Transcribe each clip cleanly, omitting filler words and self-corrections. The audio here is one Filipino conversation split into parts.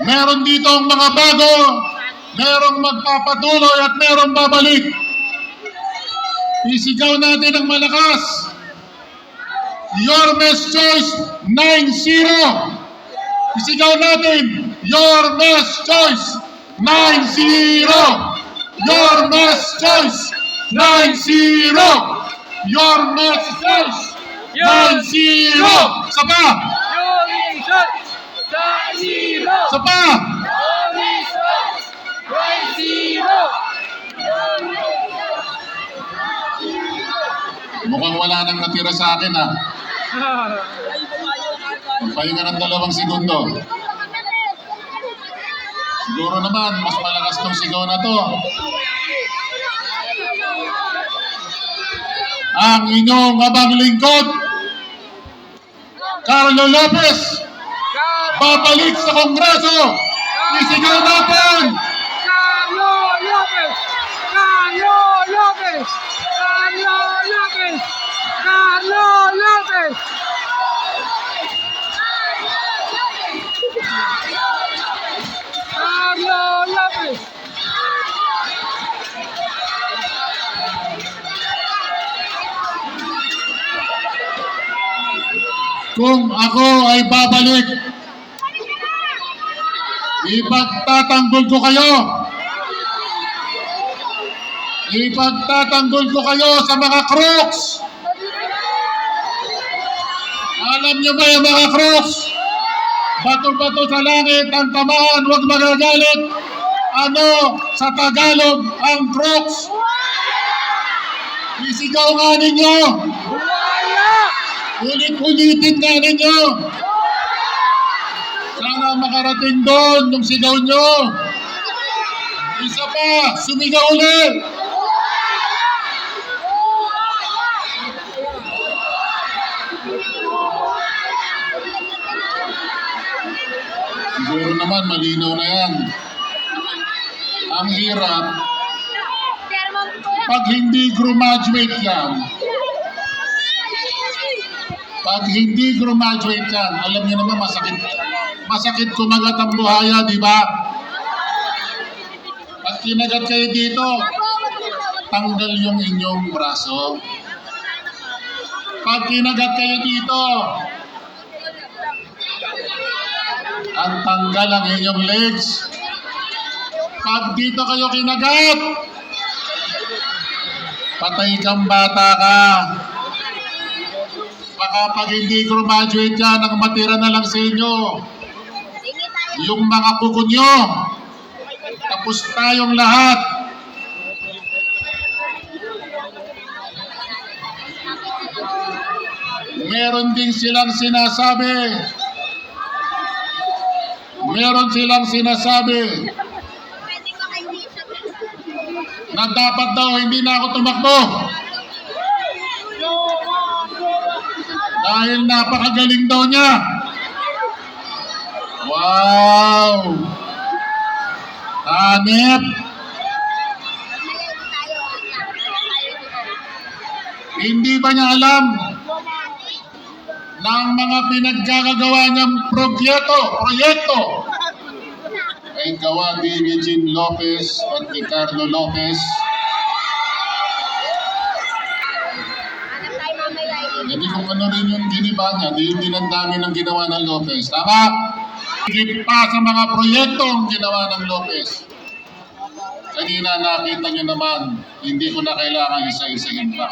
Meron dito ang mga bago, merong magpapatuloy at merong babalik. Isigaw natin ang malakas. Your best choice, 9-0. Isigaw natin, your best choice, 9-0. Your best choice, 9-0. Your best choice, 9-0. Sapa! Sapa! Mukhang wala nang natira sa akin, ha? Pahinga ng 2 segundo. Siguro naman, mas malakas tong sigaw na to. Ang inyong abang lingkod, Carlo Lopez, babalik sa Kongreso. Isigaw natin! Carlo Lopez! Carlo Lopez! Carlo Lopez! Carlo Lopez! Carlo Lopez! Kung ako ay babalik, ipagtatanggol ko kayo. Ipagtatanggol ko kayo sa mga crooks. Alam niyo ba yung mga crooks? Bato-bato sa langit ang tamaan, huwag magagalit. Ano sa Tagalog ang crooks? Isigaw nga ninyo. Ulit-ulitin nga ninyo. Sana makarating doon yung sigaw nyo. Isa pa, sumigaw ulit. Siguro naman, malinaw na yan. Ang hirap, pag hindi graduate yan, alam niyo naman masakit kumagat ang buhaya, di ba? Pag kinagat kayo dito, tanggal yung inyong braso. Pag kinagat kayo dito, ang tanggal ang inyong legs. Pag dito kayo kinagat, patay kang bata ka. Baka pag hindi graduate yan, ang matira na lang sa inyo yung mga kuko nyo. Tapos tayong lahat. Meron din silang sinasabi na dapat daw hindi na ako tumakbo dahil napakagaling daw niya. Wow! Hanep! Hindi ba niya alam na ang mga pinaggagawa niyang proyekto ay gawa ni Eugene Lopez at ni Carlo Lopez? Hindi kung ano rin yung giniba niya, hindi ang dami ng ginawa ng Lopez. Tama? Higit pa sa mga proyekto ang ginawa ng Lopez. Kanina nakita niyo naman, hindi ko na kailangan isa-isahin pa.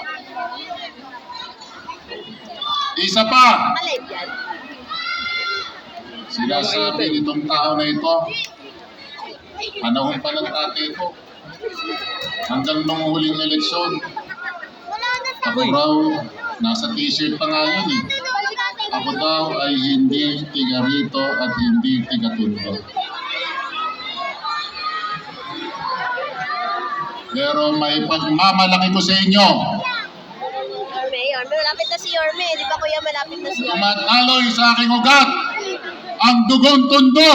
Isa pa, sinasabi nitong tao na ito, panahon pa ng tatay ko, hanggang nung huling eleksyon, ako raw, nasa t-shirt pa nga yun eh. Ako daw ay hindi tiga rito at hindi tiga Tondo. Pero may pagmamalaki ko sa inyo. Yorme, malapit na si Yorme. Di ba kuya, malapit na si Yorme? Tumataloy sa aking ugat ang dugong Tondo.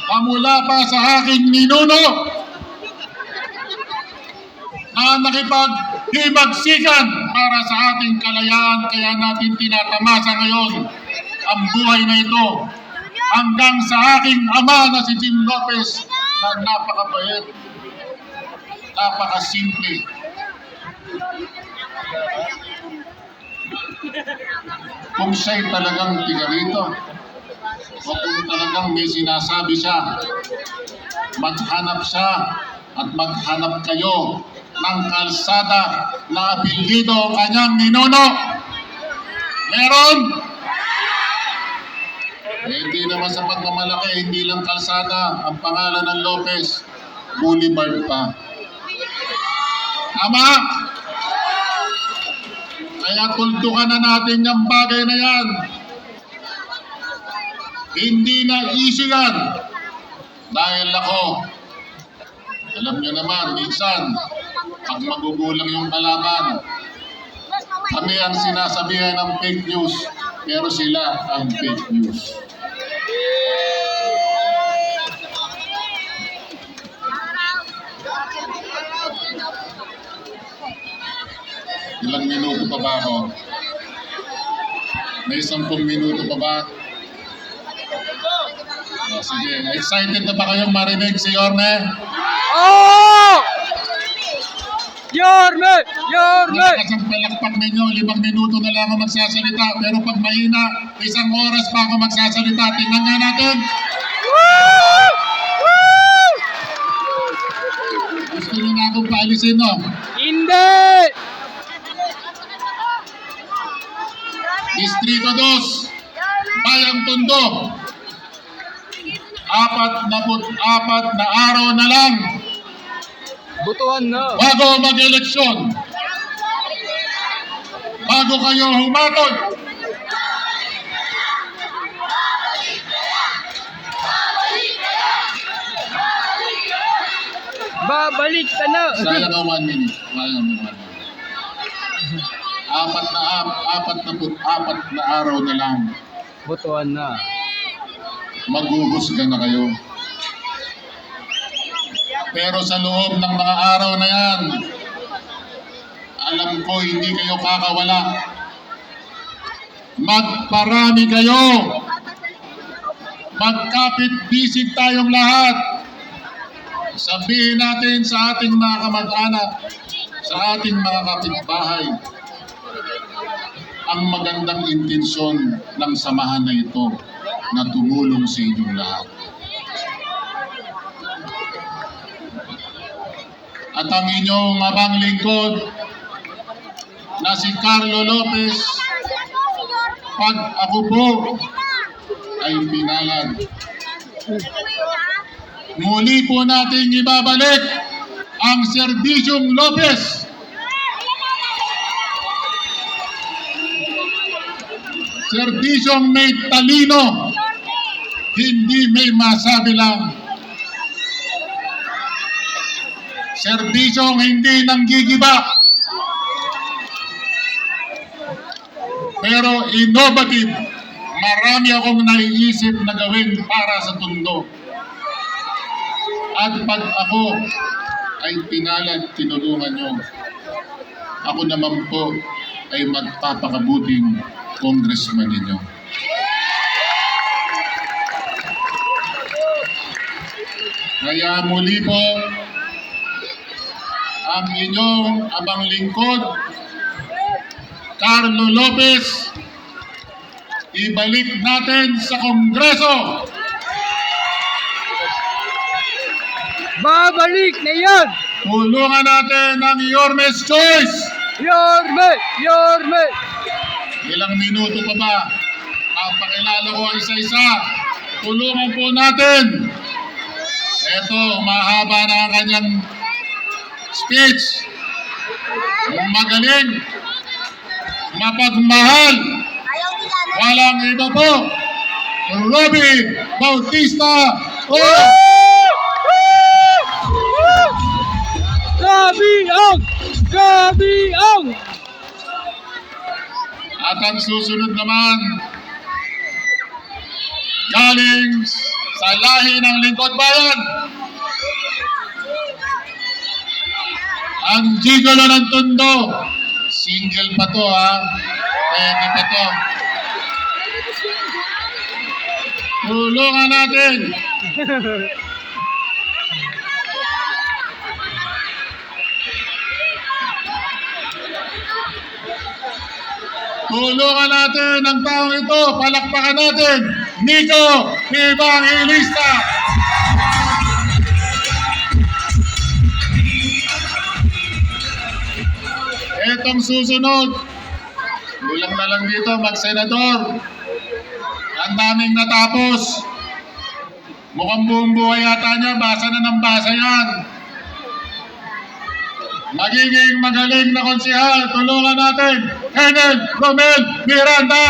Pamula pa sa aking ninuno na nakipag-himagsikan para sa ating kalayaan, kaya natin tinatamasa ngayon ang buhay na ito hanggang sa aking ama na si Jim Lopez na napakabait, napakasimple. Kung siya'y talagang tiga rito, o kung talagang may sinasabi siya, maghanap siya at maghanap kayo ng kalsada na apelyido ang kanyang ninuno. Meron? Hindi naman sa pagmamalaki, hindi lang kalsada ang pangalan ng Lopez, Boulevard pa. Ama, kaya tuldukan na natin yung bagay na yan. Hindi na easy yan. Dahil ako, alam niyo naman, minsan, pag magugulang yung kalaban, kami ang sinasabihan ng fake news, pero sila ang fake news. Ilang minuto pa ba ako? May 10 minuto pa ba? Oh, sige, excited na ba kayong marinig si Yorme? Oh! Yorme! Yorme! Malakas ang palakpak ninyo, 5 minuto na lang ako magsasalita. Pero pag mahina, 1 oras pa ako magsasalita. Tingnan nga natin. Woo! Woo! Gusto nyo na akong paalisin, no? Hindi! Distrito 2, Bayang Tondo. 44 na araw na lang Butuhan na. bago mag-eleksyon. Bago kayo humatol. Babalik ka na. Sayang ang 1 minute. Sayang ang 1 minute. 44 na araw na lang. Butuhan na. Maghuhusga na kayo. Pero sa loob ng mga araw na yan, alam ko hindi kayo kakawala. Magparami kayo. Magkapit-bisig tayong lahat. Sabihin natin sa ating mga kamag-anak, sa ating mga kapitbahay, ang magandang intensyon ng samahan na ito na tumulong sa inyong lahat. At ang inyong abang lingkod na si Carlo Lopez, pag ako po ay pinalad, muli po nating ibabalik ang Serbisyong Lopez. Serbisyong may talino, hindi may masabi lang. Serbisyong hindi nanggigiba, pero innovative. Marami akong naiisip na gawin para sa Tondo. At pag ako ay pinalad, tinulungan nyo, ako naman po ay magpapakabuting congressman ninyo. Kaya muli po, ang inyong abang lingkod, Carlo Lopez, ibalik natin sa Kongreso. Babalik na yan! Tulungan natin ang Yorme's Choice. Yorme! Yorme! Ilang minuto pa ba? Ang pakilala ko ang isa-isa. Tulungan po natin. Ito, mahaba na ang kanyang speech. Magaling. Mapagmahal. Walang iba po. Robbie Bautista. Oh! Gabiang! Gabiang! At ang susunod naman, galing sa lahi ng Lingkod Bayan, ang Gigolo ng Tondo. Single pa to, ha? Pwede pa to. Tulungan natin. Tulungan natin ang taong ito. Palakpakan natin. Nico Evangelista. Etong susunod. Kulang na lang dito mag-senador. Ang daming natapos. Mukhang buong buhay yata niya. Basa na ng basa yan. Magiging magaling na konsehal. Tulungan natin. Henel Romel Miranda.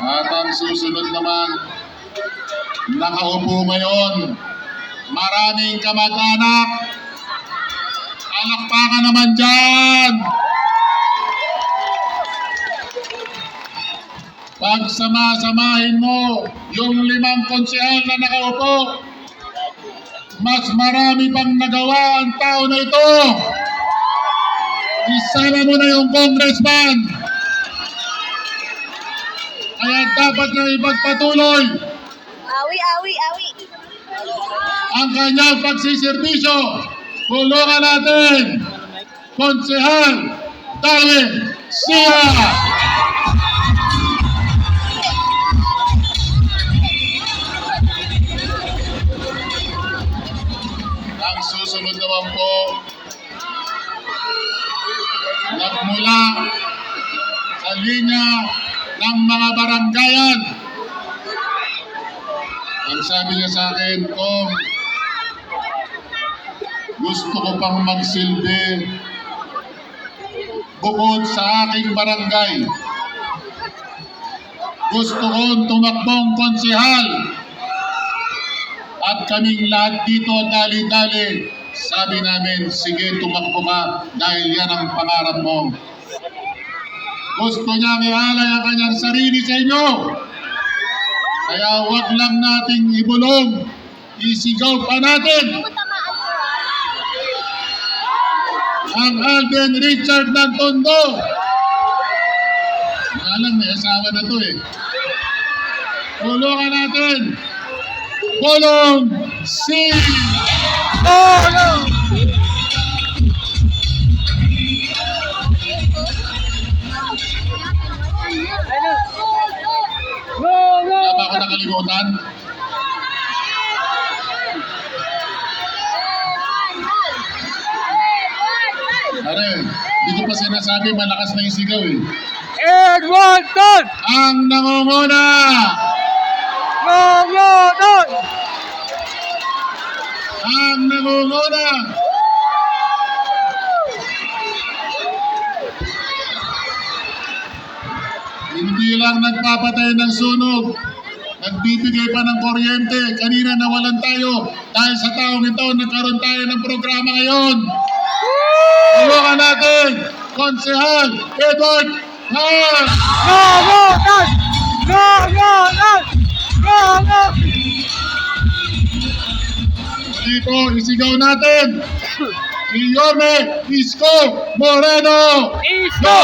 At ang susunod naman, nakaupo ngayon, maraming kamag-anak. Palakpakan naman dyan. Pagsama-samahin mo yung 5 konsehal na nakaupo, mas marami pang nagawa ang tao na ito. Isama mo na yung congressman. Kaya dapat na ipagpatuloy Awi. ang kanyang pagsiservisyo. Tulungan natin, Konsehal Darwin Sia. Ang susunod naman po, nagmula sa linya ng mga baranggayan. Ang sabi niya sa akin, kung gusto ko pang magsilbi bukod sa aking barangay, gusto kong tumakbong konsehal at kaming lahat dito dali-dali. Sabi namin, sige, tumakbo ka dahil yan ang pangarap mo. Gusto niyang ialay ang kanyang sarili sa inyo. Kaya wag lang nating ibulong, isigaw pa natin ang Alden Richard ng Tondo. Alam, may asawa na to eh. Tulungan natin. Bolong C. Wala ba ako nakalimutan? Pare, dito pa sinasabi malakas na yung sigaw eh. Edmonton! Ang nangunguna! Edmonton! Ang nangunguna! Hindi lang nagpapatay ng sunog, nagbibigay pa ng kuryente. Kanina nawalan tayo dahil sa taong ito, nagkaroon tayo ng programa ngayon. Tulungan natin, Konsehal Edward Har! Edmonton! Edmonton! Edmonton! Dito, isigaw natin si Yorme Isko Moreno! Isko!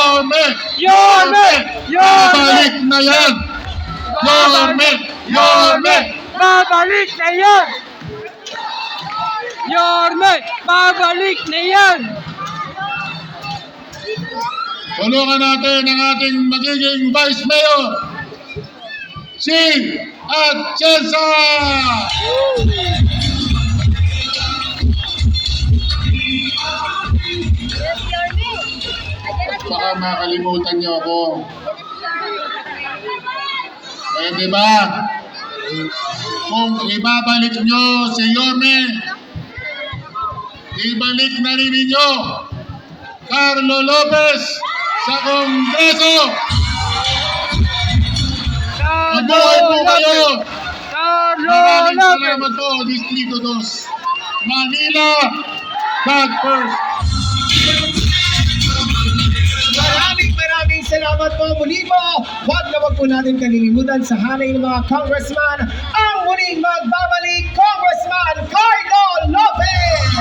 Yorme! Yorme! Babalik na yan! Yorme! Babalik na yan! Yorme! Babalik na yan! Tulungan natin ang ating magiging Vice Mayor, si Atienza! Baka makalimutan niyo ako. Pwede ba? Kung ibabalik niyo si Yorme, ibalik na rin ninyo Carlo Lopez sa Kongreso. Mabuhay po kayo. Maraming salamat po, Distrito 2. Manila, God first. Maraming salamat po muli po. Huwag na wag po natin kalilimutan sa hanay ng mga congressman ang muling magbabalik, Congressman Carlo Lopez!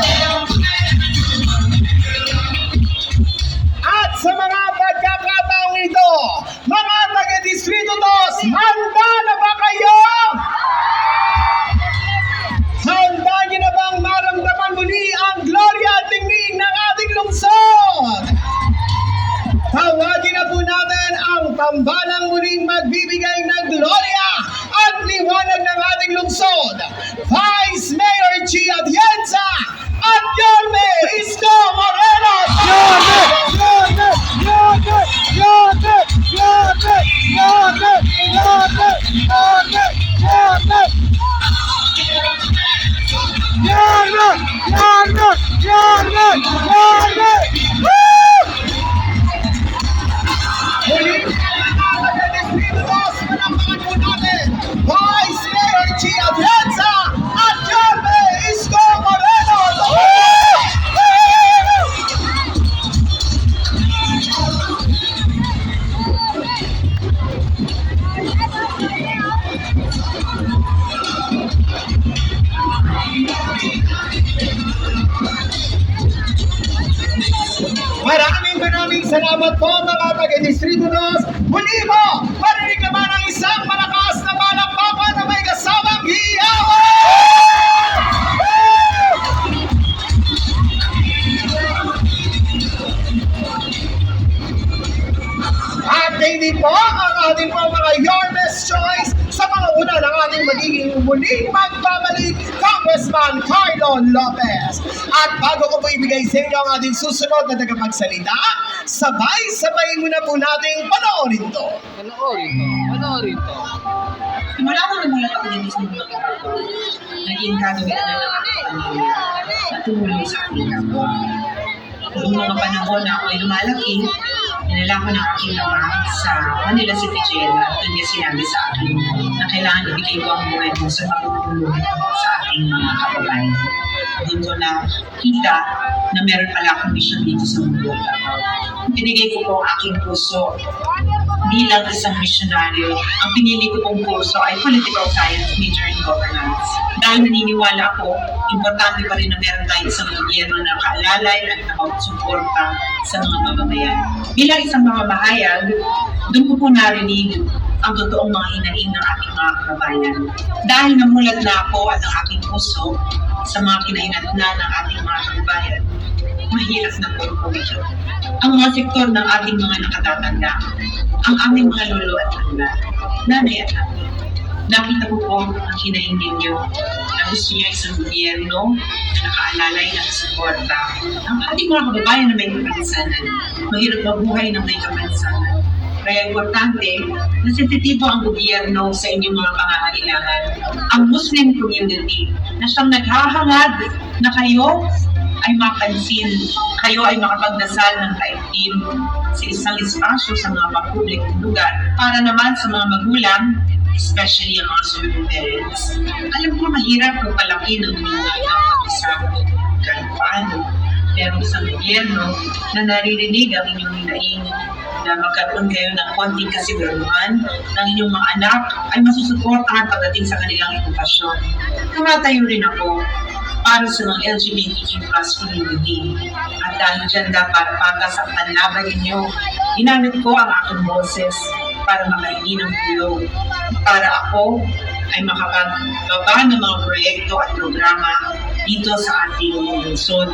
tambalang muling magbibigay ng gloria at liwanag ng ating lungsod, Vice Mayor Chi Atienza at Yorme Isko Moreno. Muli, mga Distrito 2, palakpakan po natin, Vice Mayor Chi Atienza at Yorme Isko Moreno. Maraming salamat po mga taga-Distrito 2. Muli po, marinig naman ang isang malakas na palakpakan na may kasamang hiyawan! At hindi po ang ating po mga Yorme's Choice sa mga una ng ating magiging muling magbabalik, Congressman Carlo Lopez. At bago ko po ibigay sa inyo ang ating susunod na tagapagsalita, sabay-sabay muna po nating panoorin to. Panoorin to. Simula ko namulat ako dito sa mga kapatid, naging gagawin na ng aking pamilya na tumulong sa aking ako. Noong mga panahon na ako'y lumalaki, dinala ko ng aking ama sa Manila City Jail at doon niya sinabi sa akin na kailangan ibigay ko ang buhay ko sa pagtutulong sa ating mga kababayan. Doon ko na kita na meron pala akong mission dito sa mundo. Pinigay ko po ang aking puso bilang isang misyonaryo. Ang pinili ko pong kurso ay Political Science, major in Governance. Dahil naniniwala ako, importante pa rin na meron tayong isang gobyerno na nakaalalay at nakasuporta sa mga mamamayan. Bilang isang mamamahayag, doon ko po narinig ang totoong mga hinaing ng ating mga kababayan. Dahil namulat na ako at ang aking puso sa mga kinahinatnan ng ating mga kababayan, mahirap na po ito. Ang mga sektor ng ating mga nakatatanda, ang aming mga lolo at lola, nanay at tatay. Nakita ko po ang hinaing ninyo na gusto niyo isang gobyerno na nakaalalay ng suporta. Ang ating mga kababayan na may kapansanan, mahirap mabuhay ng may kapansanan. Kaya importante na sensitibo ang gobyerno sa inyong mga pangangailangan. Ang Muslim community na siyang naghahangad na kayo ay mapansin, kayo ay makapagdasal ng taimtim sa isang espasyo sa mga pagpublikong lugar para naman sa mga magulang, especially ang mga single parents. Alam ko mahirap kung palaki ng mga isang kahit paano. Pero isang gobyerno na naririnig ang inyong hinaing na magkaroon kayo ng konting kasiguraduhan ng inyong mga anak ay masusuportahan pagdating sa kanilang edukasyon. Tumatayo rin ako para sa mga LGBTQ+ community. At dahil dyan dapat para sa panlaban ninyo, ginamit ko ang aking boses para makahingi ng tulong. Para ako ay makapagbaba ng mga proyekto at programa dito sa ating lungsod.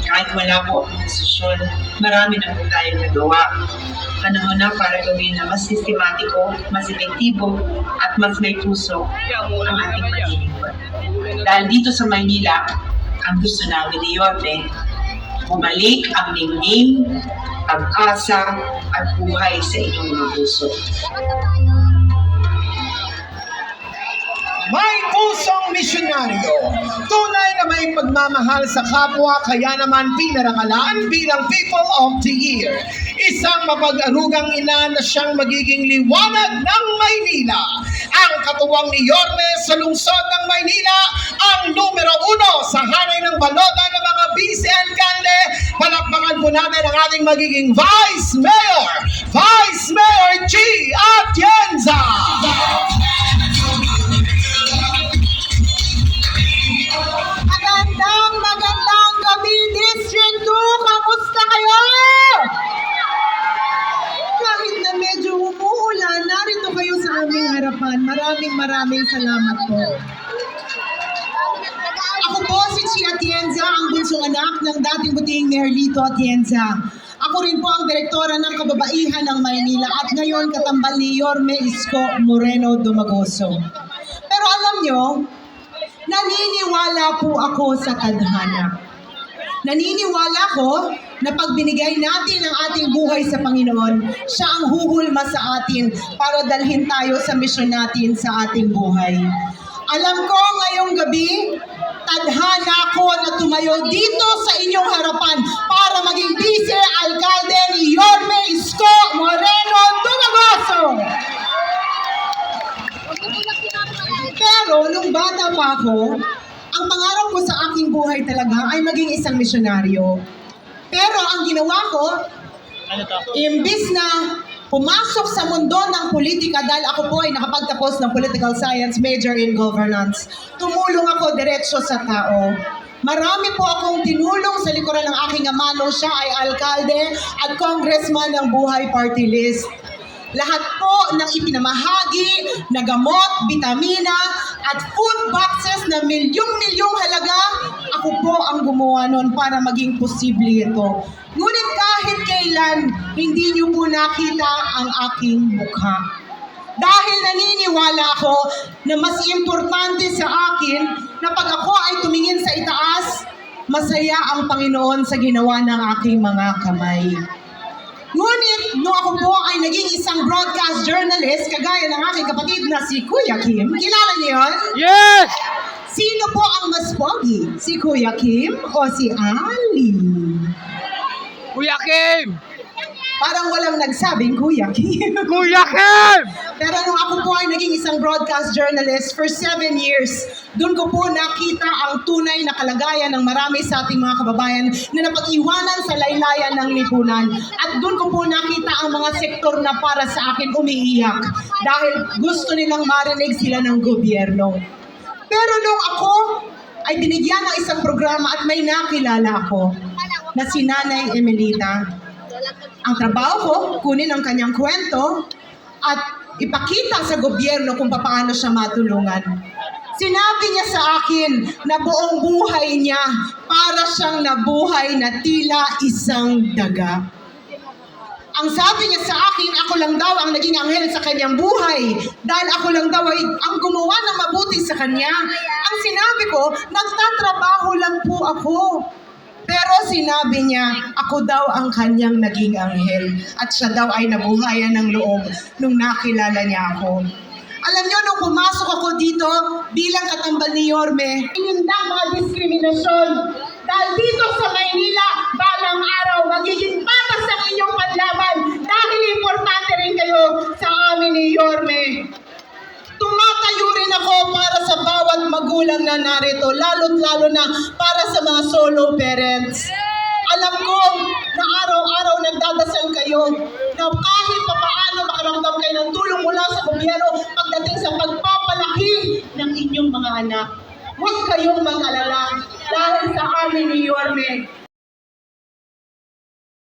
Kahit wala po ang posisyon, marami na po tayong nagawa. Panahon na para gawin na mas sistematiko, mas epektibo, at mas may puso ang ating paglilingkod. Dahil dito sa Maynila, ang gusto namin ni Yorme, bumalik ang ningning, pag-asa, at buhay sa inyong mga puso. May pusong misyonaryo, tunay na may pagmamahal sa kapwa, kaya naman pinarangalan bilang People of the Year. Isang mapag-arugang ina na siyang magiging liwanag ng Maynila. Ang katuwang ni Yorme sa lungsod ng Maynila, ang numero 1 sa hanay ng balota ng mga vice-alcalde. Palakpakan po natin ang ating magiging Vice Mayor Chi Atienza. Magandang gabi, District 2! Kamusta kayo? Kahit na medyo umuulan, narito kayo sa aming harapan. Maraming salamat po. Ako po si Chi Atienza, ang bunsong anak ng dating butihing Mayor Lito Atienza. Ako rin po ang direktora ng Kababaihan ng Maynila at ngayon katambal ni Yorme Isko Moreno Dumagoso. Pero alam nyo, naniniwala po ako sa tadhana. Naniniwala ko na pag binigay natin ang ating buhay sa Panginoon, siya ang huhulma sa atin para dalhin tayo sa misyon natin sa ating buhay. Alam ko ngayong gabi, tadhana ko na tumayo dito sa inyong harapan para maging vice-alcalde ni Yorme Isko Moreno Dumagoso. Pero nung bata pa ako, ang pangarap ko sa aking buhay talaga ay maging isang misyonaryo. Pero ang ginawa ko, imbis na pumasok sa mundo ng politika dahil ako po ay nakapagtapos ng political science major in governance, tumulong ako diretso sa tao. Marami po akong tinulong sa likuran ng aking ama nung siya ay alkalde at congressman ng Buhay Party List. Lahat po ng ipinamahagi na gamot, bitamina at food boxes na milyong-milyong halaga, ako po ang gumawa nun para maging posible ito. Ngunit kahit kailan, hindi niyo po nakita ang aking mukha. Dahil naniniwala ako na mas importante sa akin na pag ako ay tumingin sa itaas, masaya ang Panginoon sa ginawa ng aking mga kamay. Ngunit, nung ako po ay naging isang broadcast journalist, kagaya ng aking kapatid na si Kuya Kim, kilala niyo yun? Yes! Sino po ang mas pogi? Si Kuya Kim o si Ali? Kuya Kim! Parang walang nagsabing Kuya Kim. Kuya Kim! Pero nung ako po ay naging isang broadcast journalist for 7 years, doon ko po nakita ang tunay na kalagayan ng marami sa ating mga kababayan na napag-iwanan sa laylayan ng lipunan. At doon ko po nakita ang mga sektor na para sa akin umiiyak dahil gusto nilang marinig sila ng gobyerno. Pero nung ako ay binigyan ng isang programa at may nakilala ako na si Nanay Emelita, ang trabaho ko, kunin ang kanyang kwento at ipakita sa gobyerno kung paano siya matulungan. Sinabi niya sa akin na buong buhay niya para siyang nabuhay na tila isang daga. Ang sabi niya sa akin, ako lang daw ang naging anghel sa kanyang buhay dahil ako lang daw ay ang gumawa ng mabuti sa kanya. Ang sinabi ko, nagtatrabaho lang po ako. Pero sinabi niya, ako daw ang kanyang naging anghel at siya daw ay nabuhayan ng loob nung nakilala niya ako. Alam niyo, nung pumasok ako dito bilang katambal ni Yorme, inindang mga diskriminasyon. Dahil dito sa Maynila, balang araw, magiging patas ang inyong panlaban dahil importante rin kayo sa amin ni Yorme. Tumatayo rin ako para sa bawat magulang na narito, lalo't-lalo na para sa mga solo parents. Alam ko na araw-araw nagdadasal kayo na kahit papaano makaramdam kayo ng tulong mula sa gobyerno pagdating sa pagpapalaki ng inyong mga anak. Huwag kayong mag-alala dahil sa amin ni Yorme,